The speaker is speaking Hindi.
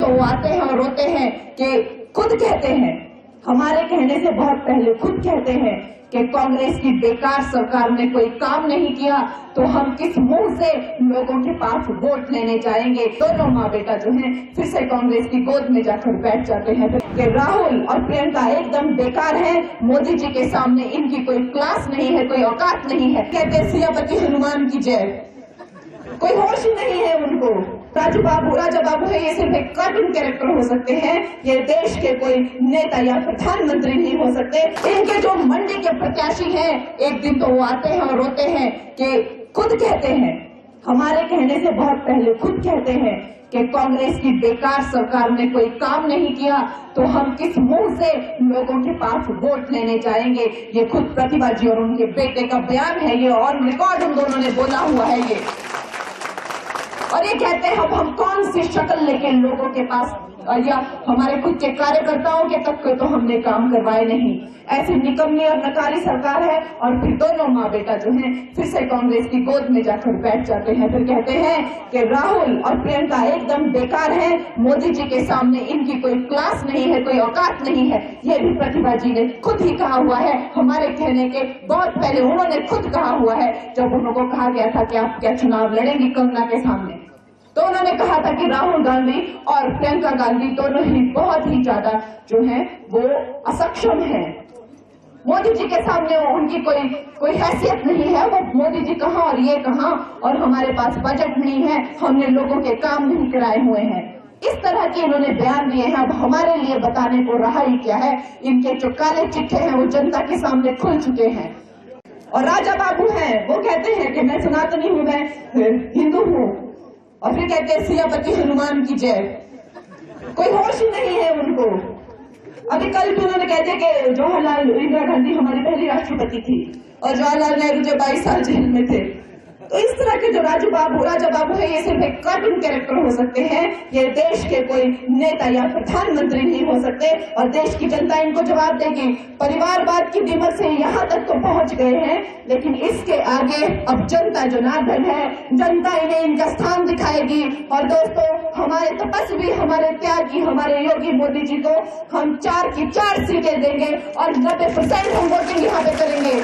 वो आते हैं और रोते हैं कि खुद कहते हैं, हमारे कहने से बहुत पहले खुद कहते हैं कि कांग्रेस की बेकार सरकार ने कोई काम नहीं किया, तो हम किस मुंह से लोगों के पास वोट लेने जाएंगे। दोनों माँ बेटा जो हैं फिर से कांग्रेस की गोद में जाकर बैठ जाते हैं कि राहुल और प्रियंका एकदम बेकार हैं, मोदी जी के सामने इनकी कोई क्लास नहीं है, कोई औकात नहीं है। कहते सियापति हनुमान की जय, कोई होश ही नहीं है उनको। राजा बाबू है, ये सिर्फ एक कार्टून कैरेक्टर हो सकते हैं, ये देश के कोई नेता या प्रधानमंत्री नहीं हो सकते। इनके जो मंडी के प्रत्याशी हैं, एक दिन तो वो आते हैं और रोते हैं कि खुद कहते हैं, हमारे कहने से बहुत पहले खुद कहते हैं कि कांग्रेस की बेकार सरकार ने कोई काम नहीं किया, तो हम किस मुंह से लोगों के पास वोट लेने जाएंगे। ये खुद प्रतिभा जी और उनके बेटे का बयान है, ये और रिकॉर्ड उन दोनों ने बोला हुआ है ये। और ये कहते हैं अब हम कौन सी शक्ल लेके लोगों के पास, या हमारे खुद के कार्यकर्ताओं के तक के तो हमने काम करवाए नहीं। ऐसी निकम्मी और नकारी सरकार है। और फिर दोनों माँ बेटा जो हैं फिर से कांग्रेस की गोद में जाकर बैठ जाते हैं, फिर कहते हैं कि राहुल और प्रियंका एकदम बेकार हैं, मोदी जी के सामने इनकी कोई क्लास नहीं है, कोई औकात नहीं है। ये भी प्रतिभा जी ने खुद ही कहा हुआ है, हमारे कहने के बहुत पहले उन्होंने खुद कहा हुआ है। जब उनको कहा गया था कि आप क्या चुनाव लड़ेंगी कंगना के सामने, तो उन्होंने कहा था कि राहुल गांधी और प्रियंका गांधी दोनों ही बहुत ही ज्यादा जो है वो असक्षम हैं। मोदी जी के सामने उनकी कोई हैसियत नहीं है। वो मोदी जी कहाँ और ये कहाँ, और हमारे पास बजट नहीं है, हमने लोगों के काम नहीं कराए हुए हैं। इस तरह के इन्होंने बयान दिए हैं। अब हमारे लिए बताने को रहा ही क्या है, इनके जो काले चिट्ठे हैं वो जनता के सामने खुल चुके हैं। और राजा बाबू हैं, वो कहते हैं कि मैं सनातनी हूँ, मैं हिंदू हूँ, और फिर कहते हैं सियापति हनुमान की जय, कोई होश ही नहीं है उनको। अभी कल भी उन्होंने कह दिया कि जवाहरलाल इंदिरा गांधी हमारी पहली राष्ट्रपति थी और जवाहरलाल नेहरू जो 22 साल जेल में थे। तो इस तरह के जो राजा बाबू है, ये सिर्फ एक कार्टून कैरेक्टर हो सकते हैं, ये देश के कोई नेता या प्रधानमंत्री नहीं हो सकते। और देश की जनता इनको जवाब देगी। परिवारवाद की दीमक से यहाँ तक तो पहुंच गए हैं, लेकिन इसके आगे अब जनता जनार्दन है, जनता इन्हें इनका स्थान दिखाएगी। और दोस्तों, हमारे तपस्वी, हमारे त्यागी, हमारे योगी मोदी जी को हम 4 की 4 सीटें देंगे और 90% हम वोटिंग यहाँ पे करेंगे।